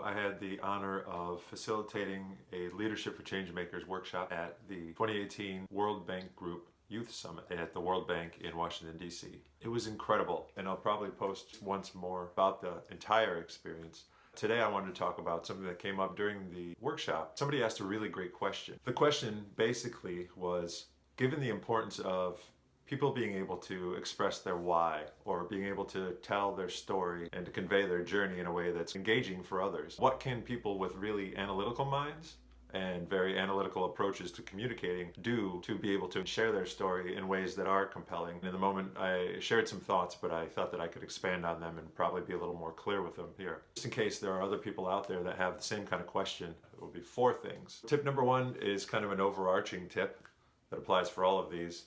I had the honor of facilitating a Leadership for Changemakers workshop at the 2018 World Bank Group Youth Summit at the World Bank in Washington, D.C. It was incredible, and I'll probably post once more about the entire experience. Today I wanted to talk about something that came up during the workshop. Somebody asked a really great question. The question basically was, given the importance of people being able to express their why, or being able to tell their story and to convey their journey in a way that's engaging for others, what can people with really analytical minds and very analytical approaches to communicating do to be able to share their story in ways that are compelling? In the moment I shared some thoughts, but I thought that I could expand on them and probably be a little more clear with them here. Just in case there are other people out there that have the same kind of question, it will be 4 things. Tip number 1 is kind of an overarching tip that applies for all of these.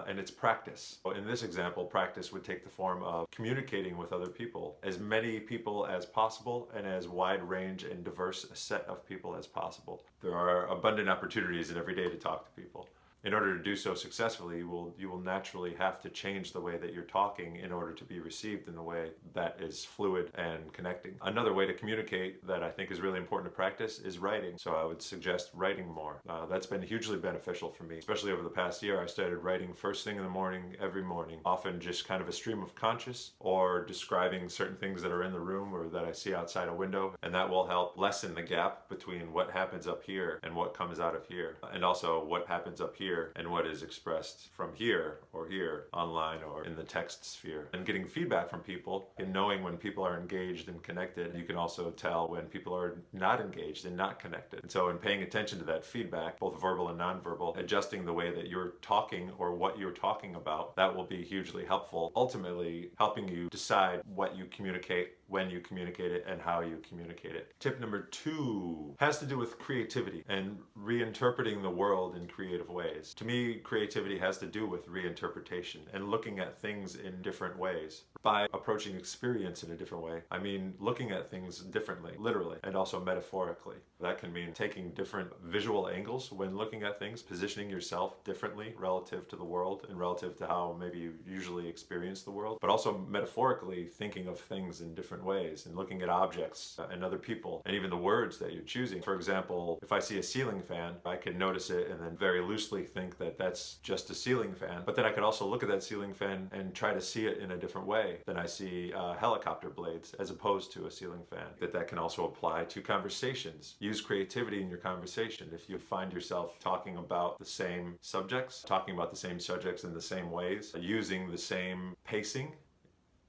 And it's practice. In this example, practice would take the form of communicating with other people, as many people as possible and as wide range and diverse a set of people as possible. There are abundant opportunities in every day to talk to people. In order to do so successfully, you will naturally have to change the way that you're talking in order to be received in a way that is fluid and connecting. Another way to communicate that I think is really important to practice is writing. So I would suggest writing more. That's been hugely beneficial for me, especially over the past year. I started writing first thing in the morning, every morning, often just kind of a stream of conscious or describing certain things that are in the room or that I see outside a window. And that will help lessen the gap between what happens up here and what comes out of here. And also what happens up here and what is expressed from here or here online or in the text sphere. And getting feedback from people and knowing when people are engaged and connected, you can also tell when people are not engaged and not connected. And so in paying attention to that feedback, both verbal and nonverbal, adjusting the way that you're talking or what you're talking about, that will be hugely helpful, ultimately helping you decide what you communicate, when you communicate it, and how you communicate it. Tip number 2 has to do with creativity and reinterpreting the world in creative ways. To me, creativity has to do with reinterpretation and looking at things in different ways. By approaching experience in a different way, I mean looking at things differently, literally, and also metaphorically. That can mean taking different visual angles when looking at things, positioning yourself differently relative to the world and relative to how maybe you usually experience the world, but also metaphorically thinking of things in different ways and looking at objects and other people and even the words that you're choosing. For example, if I see a ceiling fan, I can notice it and then very loosely think that that's just a ceiling fan, but then I could also look at that ceiling fan and try to see it in a different way than I see helicopter blades as opposed to a ceiling fan. That can also apply to conversations. Use creativity in your conversation. If you find yourself talking about the same subjects, in the same ways, using the same pacing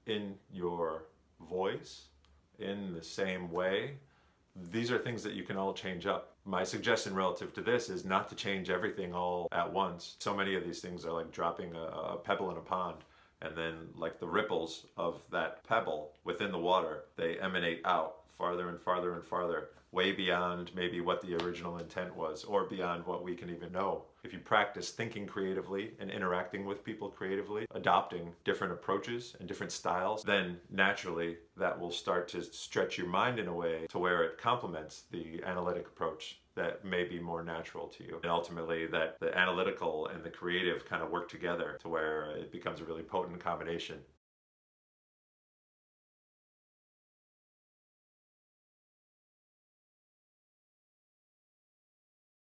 in your voice in the same way, these are things that you can all change up. My suggestion relative to this is not to change everything all at once. So many of these things are like dropping a pebble in a pond, and then like the ripples of that pebble within the water, they emanate out farther and farther and farther, way beyond maybe what the original intent was or beyond what we can even know. If you practice thinking creatively and interacting with people creatively, adopting different approaches and different styles, then naturally that will start to stretch your mind in a way to where it complements the analytic approach that may be more natural to you. And ultimately that the analytical and the creative kind of work together to where it becomes a really potent combination.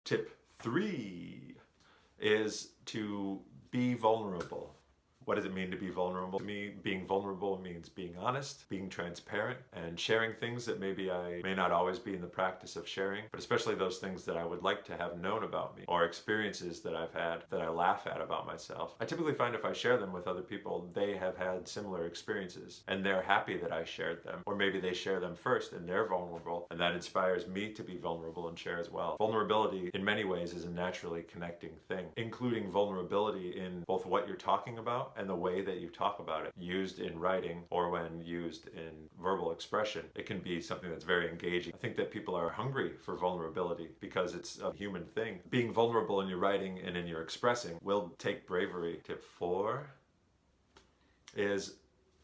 Tip 3 is to be vulnerable. What does it mean to be vulnerable? To me, being vulnerable means being honest, being transparent, and sharing things that maybe I may not always be in the practice of sharing, but especially those things that I would like to have known about me, or experiences that I've had that I laugh at about myself. I typically find if I share them with other people, they have had similar experiences, and they're happy that I shared them. Or maybe they share them first, and they're vulnerable, and that inspires me to be vulnerable and share as well. Vulnerability, in many ways, is a naturally connecting thing, including vulnerability in both what you're talking about and the way that you talk about it, used in writing or when used in verbal expression. It can be something that's very engaging. I think that people are hungry for vulnerability because it's a human thing. Being vulnerable in your writing and in your expressing will take bravery. Tip 4 is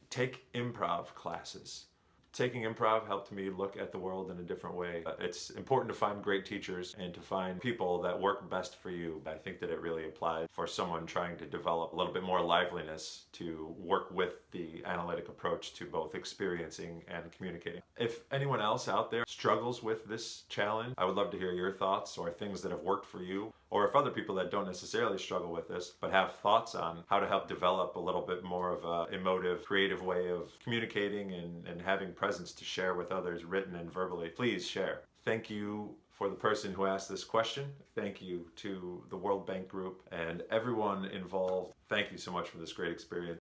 take improv classes. Taking improv helped me look at the world in a different way. It's important to find great teachers and to find people that work best for you. I think that it really applies for someone trying to develop a little bit more liveliness to work with the analytic approach to both experiencing and communicating. If anyone else out there struggles with this challenge, I would love to hear your thoughts or things that have worked for you, or if other people that don't necessarily struggle with this but have thoughts on how to help develop a little bit more of a emotive, creative way of communicating and having presence to share with others, written and verbally, please share. Thank you for the person who asked this question. Thank you to the World Bank Group and everyone involved. Thank you so much for this great experience.